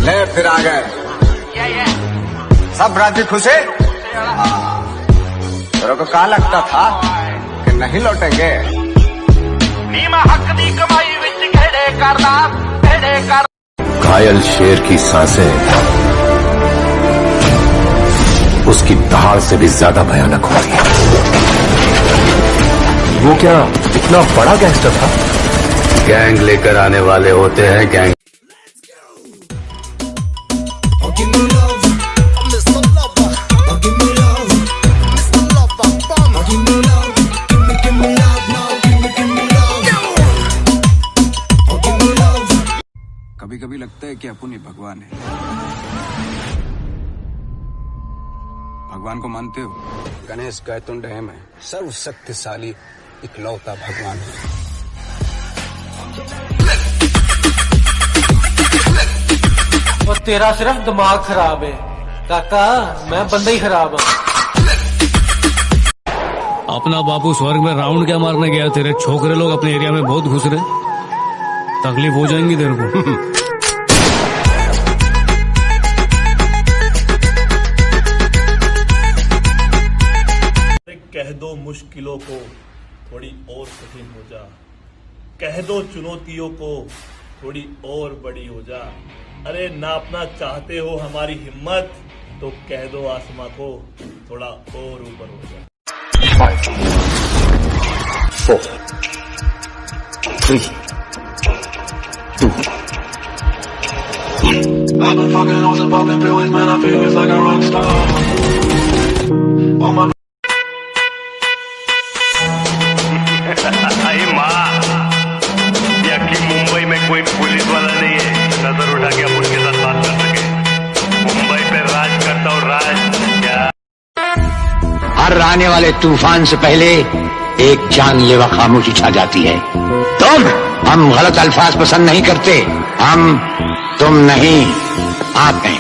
ले फिर आ गए सब राजी खुश है। तेरे को कहा लगता था कि नहीं लौटेंगे। घायल शेर की सांसें उसकी दहाड़ से भी ज्यादा भयानक होती है। वो क्या इतना बड़ा गैंगस्टर था? गैंग लेकर आने वाले होते हैं गैंग। कभी कभी लगता है कि अपन ही भगवान है। भगवान को मानते हो? गणेश गैतुंड है, मैं सर्व शक्तिशाली इकलौता भगवान है। और तेरा सिर्फ दिमाग खराब है काका, मैं बंदा ही खराब हूँ। अपना बापू स्वर्ग में राउंड क्या मारने गया? तेरे छोकरे लोग अपने एरिया में बहुत घुस रहे, तकलीफ हो जाएंगी तेरे को। कह दो मुश्किलों को थोड़ी और कठिन हो जा, कह दो चुनौतियों को थोड़ी और बड़ी हो जा। अरे नापना चाहते हो हमारी हिम्मत तो कह दो आसमां को थोड़ा और ऊपर हो जा। 5, 4, 3, 2, 1. I've been fucking hoes and popping pills, man, I feel just like a rock star. On my Mumbai में कोई पुलिस वाला नहीं है नजर उठा के अपन के साथ बात कर सके। मुंबई पे राज करता हूँ, राज क्या। हर आने वाले तूफान से पहले एक जानलेवा खामोशी छा जाती है। हम गलत अल्फाज पसंद नहीं करते। तुम नहीं, आप नहीं।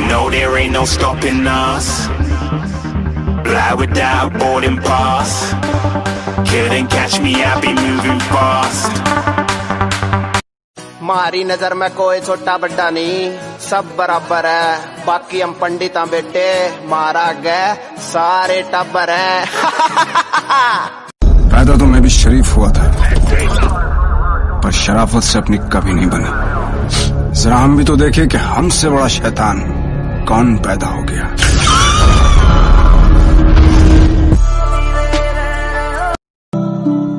No, there ain't no stopping us. Fly without boarding pass. Couldn't catch me, I be moving fast. मारी नजर में कोई छोटा बड्डा नहीं, सब बराबर है। बाकी हम पंडिता बेटे, मारा गए सारे टब्बर है। पैदा तो मैं भी शरीफ हुआ था, पर शराफत से अपनी कभी नहीं बनी। जरा हम भी तो देखे कि हमसे बड़ा शैतान कौन पैदा हो गया।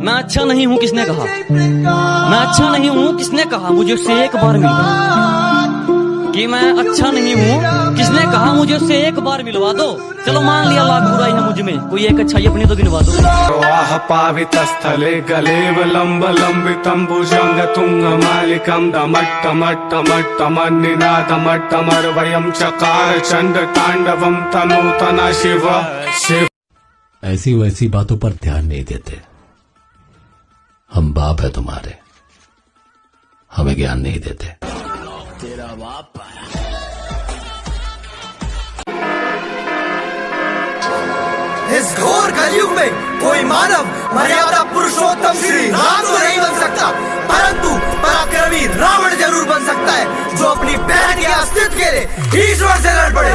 मैं अच्छा नहीं हूँ किसने कहा? मैं अच्छा नहीं हूँ किसने कहा? मुझे उससे एक बार मिलवा कि मैं अच्छा नहीं हूँ किसने कहा? मुझे उससे एक बार मिलवा दो। चलो मान लिया लाख बुराई है मुझ में, कोई एक अच्छाई अपनी तो गिनवा दो। पावितस्थले गलेव लंब लंबितं भुजंग तुंग मालिकं दमट्टमट्टमट्टमन्निनादमट्टमर्वयं चकार चंड तांडवं तनूतना शिव शिव। ऐसी वैसी बातों पर ध्यान नहीं देते। हम बाप है तुम्हारे, हमें ज्ञान नहीं देते। तेरा बाप इस घोर कलयुग में कोई मानव मर्यादा पुरुषोत्तम श्री राम तो नहीं बन सकता, परंतु पराक्रमी रावण जरूर बन सकता है, जो अपनी बहन के अस्तित्व के लिए ईश्वर से लड़ पड़े।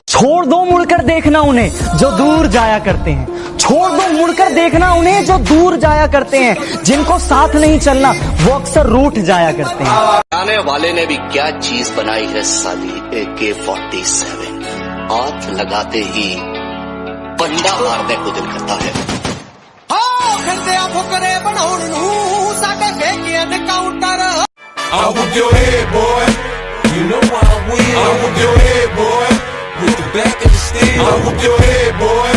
छोड़ दो मुड़कर देखना उन्हें जो दूर जाया करते हैं। छोड़ दो मुड़कर देखना उन्हें जो दूर जाया करते हैं। जिनको साथ नहीं चलना वो अक्सर रूठ जाया करते हैं। आने वाले ने भी क्या चीज बनाई है साली, AK-47। हाथ लगाते ही बंदा मारने को दिल करता है। I whoop your head, boy. You know I win. I whoop your head, boy. With the back of the steel. I whoop your head, boy.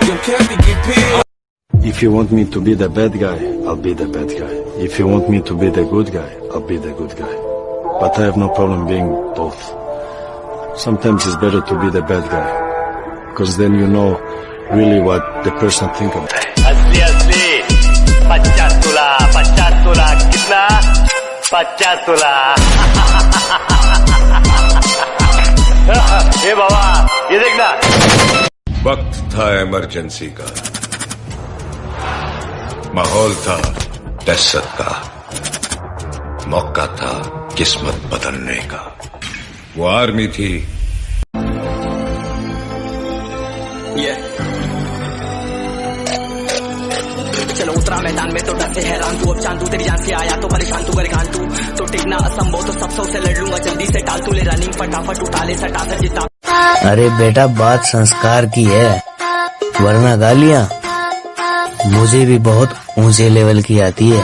Your captain get peeled. If you want me to be the bad guy, I'll be the bad guy. If you want me to be the good guy, I'll be the good guy. But I have no problem being both. Sometimes it's better to be the bad guy, because then you know really what the person think of. असली 50 तोला कितना? 50 तोला। ये बाबा ये देखना। वक्त था emergency का। माहौल था दहशत का, मौका था किस्मत बदलने का। वो आर्मी थी। चलो उतरा मैदान में तो डर से हैरान तू, अब चांदू तेरी जान से आया तो परेशान तू, करे तू तो टिकना असंभव, तो सब से लड़ लूंगा जल्दी से, टाल तू ले रनिंग फटाफट उठा ले सटा से जिता। अरे बेटा बात संस्कार की है, वरना गालियां मुझे भी बहुत ऊंचे लेवल की आती है।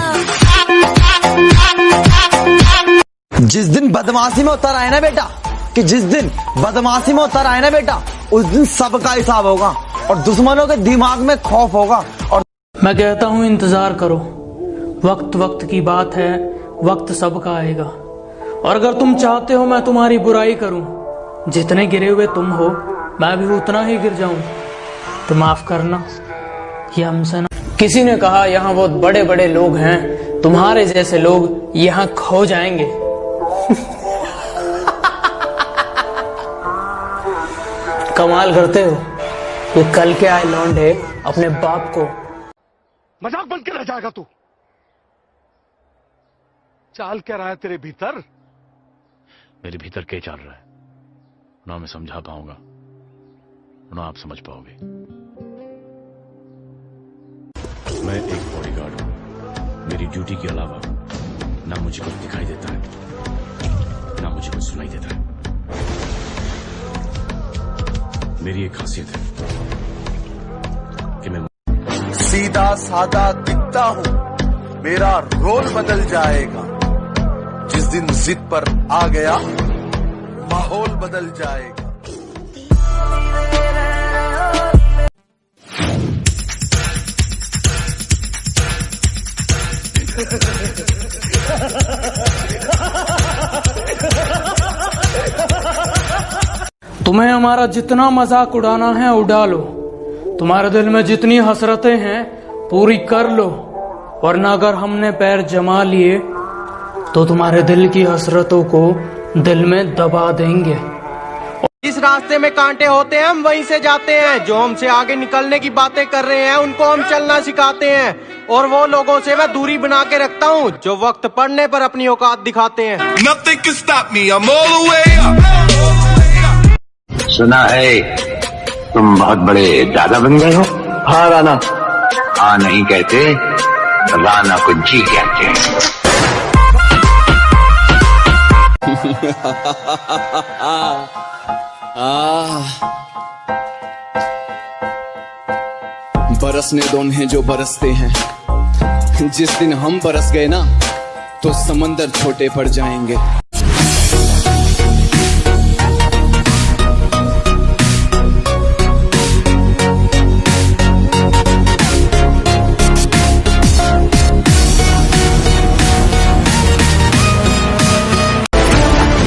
जिस दिन बदमाशी में उतर आए ना बेटा, कि जिस दिन बदमाशी में उतर आए ना बेटा, उस दिन सबका हिसाब होगा और दुश्मनों के दिमाग में खौफ होगा। और मैं कहता हूँ इंतजार करो, वक्त वक्त की बात है, वक्त सबका आएगा। और अगर तुम चाहते हो मैं तुम्हारी बुराई करूं, जितने गिरे हुए तुम हो मैं भी उतना ही गिर जाऊं, तो माफ करना ये हमसे ना। किसी ने कहा यहाँ बहुत बड़े बड़े लोग हैं, तुम्हारे जैसे लोग यहाँ खो जाएंगे। कमाल करते हो, ये कल के आए लौंडे अपने बाप को मजाक बन के रह जाएगा तू। चाल क्या रहा है तेरे भीतर? मेरे भीतर क्या चल रहा है ना मैं समझा पाऊंगा ना आप समझ पाओगे। मैं एक बॉडीगार्ड हूं, मेरी ड्यूटी के अलावा ना मुझे कुछ दिखाई देता है ना मुझे कुछ सुनाई देता है। मेरी एक खासियत है कि मैं सीधा साधा दिखता हूँ, मेरा रोल बदल जाएगा। जिस दिन जिद पर आ गया माहौल बदल जाएगा। तुम्हें हमारा जितना मजाक उड़ाना है उड़ा लो, तुम्हारे दिल में जितनी हसरतें हैं पूरी कर लो, वरना अगर हमने पैर जमा लिए तो तुम्हारे दिल की हसरतों को दिल में दबा देंगे। जिस रास्ते में कांटे होते हैं हम वहीं से जाते हैं, जो हमसे आगे निकलने की बातें कर रहे हैं उनको हम चलना सिखाते हैं, और वो लोगों से मैं दूरी बना के रखता हूँ जो वक्त पड़ने पर अपनी औकात दिखाते हैं। Nothing can stop me, I'm all the way up. सुना है तुम बहुत बड़े दादा बन गए हो। हाँ राणा। हाँ नहीं कहते, राणा को जी कहते हैं। बरसने दो उन्हें जो बरसते हैं, जिस दिन हम बरस गए ना तो समंदर छोटे पड़ जाएंगे।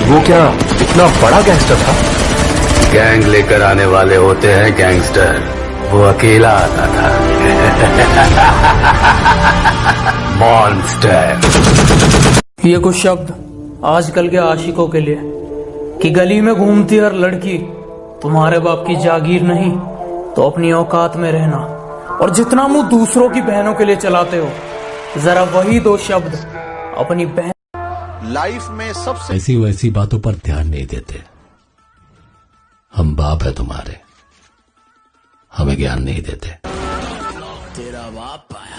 वो क्या इतना बड़ा गैंगस्टर था? गैंग लेकर आने वाले होते हैं गैंगस्टर, वो अकेला आता था। मॉन्स्टर। ये कुछ शब्द आजकल के आशिकों के लिए, कि गली में घूमती हर लड़की तुम्हारे बाप की जागीर नहीं तो अपनी औकात में रहना, और जितना मुंह दूसरों की बहनों के लिए चलाते हो, जरा वही दो शब्द अपनी बहन। लाइफ में सबसे ऐसी वैसी बातों पर ध्यान नहीं देते। हम बाप है तुम्हारे, हमें ज्ञान नहीं देते। तेरा बाप आया।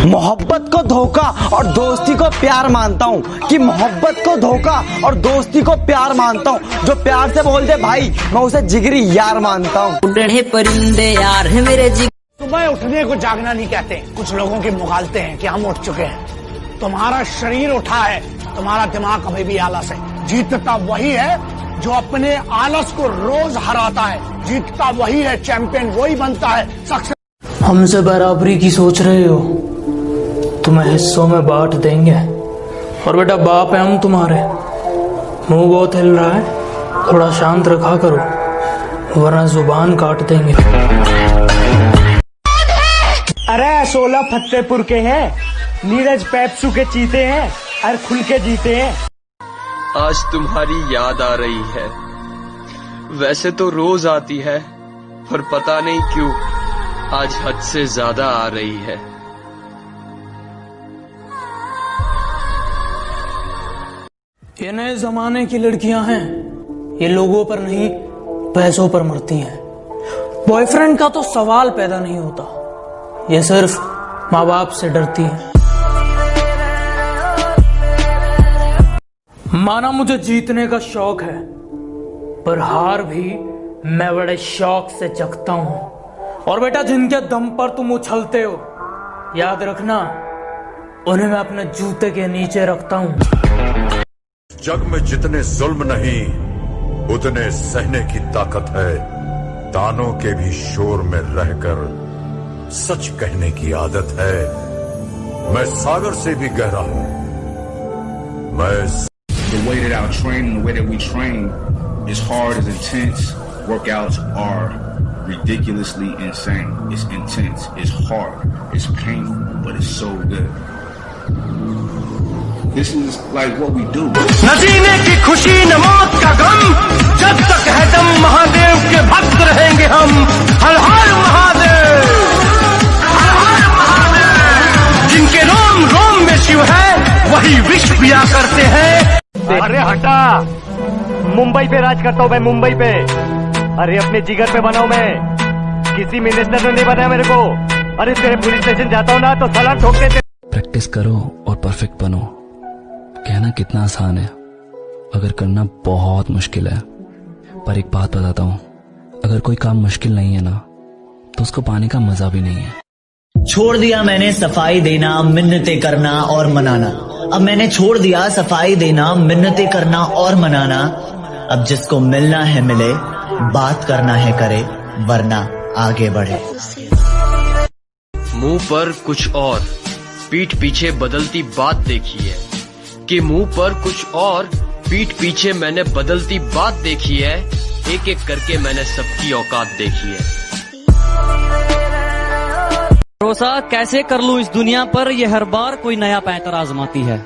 मोहब्बत को धोखा और दोस्ती को प्यार मानता हूँ, कि मोहब्बत को धोखा और दोस्ती को प्यार मानता हूँ। जो प्यार से बोल दे भाई मैं उसे जिगरी यार मानता हूँ। उड़े परिंदे यार है मेरे जी। सुबह उठने को जागना नहीं कहते, कुछ लोगों के मुगालते हैं कि हम उठ चुके हैं। तुम्हारा शरीर उठा है, तुम्हारा दिमाग अभी भी आलस है। जीतता वही है जो अपने आलस को रोज हराता है, जीतता वही है, चैंपियन वही बनता है। सक्सेस। हमसे बराबरी की सोच रहे हो, तुम्हें हिस्सों में बांट देंगे। और बेटा बाप है हम तुम्हारे। मुंह बहुत हिल रहा है, थोड़ा शांत रखा करो वरना जुबान काट देंगे। अरे 16 फतेहपुर के हैं, नीरज पेप्सू के चीते हैं, और खुल के जीते हैं। आज तुम्हारी याद आ रही है, वैसे तो रोज आती है पर पता नहीं क्यों आज हद से ज्यादा आ रही है। ये नए जमाने की लड़कियां हैं, ये लोगों पर नहीं पैसों पर मरती हैं। बॉयफ्रेंड का तो सवाल पैदा नहीं होता, ये सिर्फ माँ बाप से डरती हैं। माना मुझे जीतने का शौक है, पर हार भी मैं बड़े शौक से चखता हूं। और बेटा, जिनके दम पर तुम उछलते हो, याद रखना उन्हें मैं अपने जूते के नीचे रखता हूं। जग में जितने जुल्म नहीं उतने सहने की ताकत है। तानों के भी शोर में रहकर सच कहने की आदत है। मैं सागर से भी गहरा हूं। The way that I train and the way that we train is hard, is intense. Workouts are ridiculously insane. It's intense, it's hard, it's painful, but it's so good. This is like what we do. न जीने की खुशी न मौत का गम, जब तक है दम महादेव के भक्त रहेंगे हम। हर हर महादेव, हर हर महादेव। जिनके रोम रोम में शिव है, वही विष पिया करते हैं। अरे हटा, मुंबई पे राज करता हूँ मैं, मुंबई पे। अरे अपने जिगर पे बनाऊं मैं, किसी मिनिस्टर ने नहीं बनाया मेरे को। अरे तेरे पुलिस स्टेशन जाता हूँ ना तो साला ठोक देते। प्रैक्टिस करो और परफेक्ट बनो। कहना कितना आसान है, अगर करना बहुत मुश्किल है। पर एक बात बताता हूँ, अगर कोई काम मुश्किल नहीं है ना, तो उसको पाने का मजा भी नहीं है। छोड़ दिया मैंने सफाई देना, मिन्नतें करना और मनाना। अब मैंने छोड़ दिया सफाई देना, मिन्नतें करना और मनाना। अब जिसको मिलना है मिले, बात करना है करे, वरना आगे बढ़े। मुंह पर कुछ और, पीठ पीछे बदलती बात देखी है। कि मुंह पर कुछ और, पीठ पीछे मैंने बदलती बात देखी है। एक एक करके मैंने सबकी औकात देखी है। भरोसा कैसे कर लूं इस दुनिया पर, ये हर बार कोई नया पैंतर आजमाती है।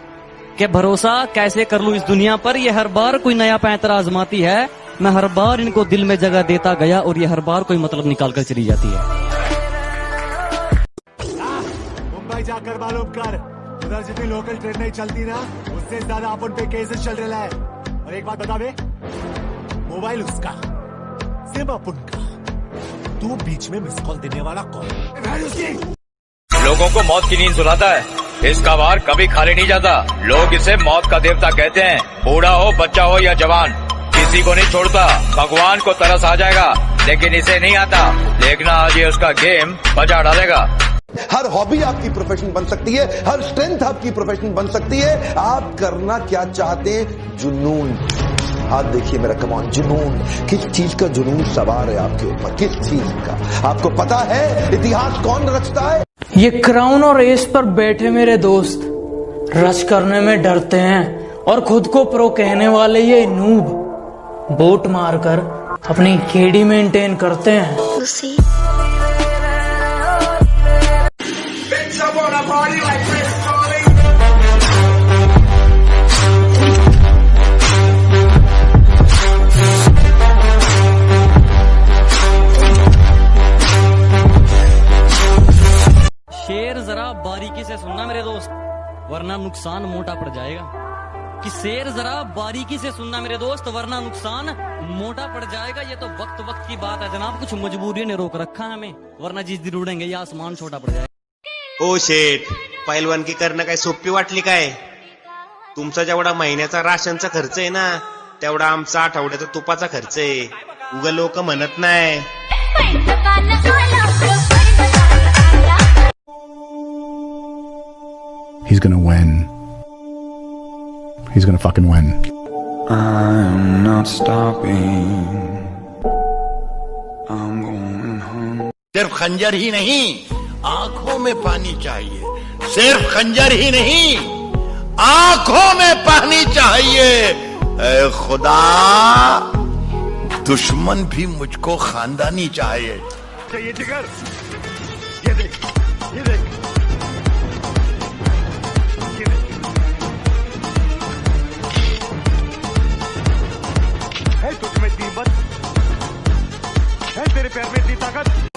कि भरोसा कैसे कर लूं इस दुनिया पर, ये हर बार कोई नया पैंतर आजमाती है। मैं हर बार इनको दिल में जगह देता गया और ये हर बार कोई मतलब निकाल कर चली जाती है। मुंबई जाकर मालूम कर, उधर जितनी लोकल ट्रेन नहीं चलती ना, उससे ज्यादा अपन पे केसेस चल रहा है। और एक बात बता दे, मोबाइल उसका, सिम अपन का, तू बीच में मिस कॉल देने वाला कौन? लोगों को मौत की नींद सुलाता है, इसका वार कभी खाली नहीं जाता। लोग इसे मौत का देवता कहते हैं। बूढ़ा हो, बच्चा हो या जवान, किसी को नहीं छोड़ता। भगवान को तरस आ जाएगा, लेकिन इसे नहीं आता। देखना आज ये उसका गेम बजा डालेगा। हर हॉबी आपकी प्रोफेशन बन सकती है, हर स्ट्रेंथ आपकी प्रोफेशन बन सकती है। आप करना क्या चाहते हैं? जुनून। हाथ देखिए मेरा, कमान, जुनून। किस चीज का जुनून सवार है आपके ऊपर, किस चीज का? आपको पता है इतिहास कौन रचता है? ये क्राउन और रेस पर बैठे मेरे दोस्त रश करने में डरते हैं, और खुद को प्रो कहने वाले ये नूब बोट मारकर अपनी केडी मेंटेन करते हैं। शेर जरा बारीकी से सुनना मेरे दोस्त, वरना नुकसान मोटा पड़ जाएगा। कि शेर जरा बारीकी से सुनना मेरे दोस्त, वरना नुकसान मोटा पड़ जाएगा। ये तो वक्त वक्त की बात है जनाब, कुछ मजबूरी ने रोक रखा है हमें, वरना जिस दिन उड़ेंगे ये आसमान छोटा पड़ जाएगा। ओ शेठ, पैलवानकी करणं काय सोपी वाटली काय? तुमचा जेवढा महिन्याचा राशनचा खर्च आहे ना, तेवढा आमचा आठवड्याचा तुपाचा खर्च आहे. उगा लोक म्हणत नाही. He's gonna win. He's gonna fucking win. I'm not stopping. I'm going home. सिर्फ खंजर ही नहीं, आंखों में पानी चाहिए. सिर्फ खंजर ही नहीं, आंखों में पानी चाहिए. ऐ खुदा, दुश्मन भी मुझको खानदानी चाहिए. ये जिगर, ये देख, ये देख. है तुझमें दीमत, है तेरे पैर में इतनी ताकत?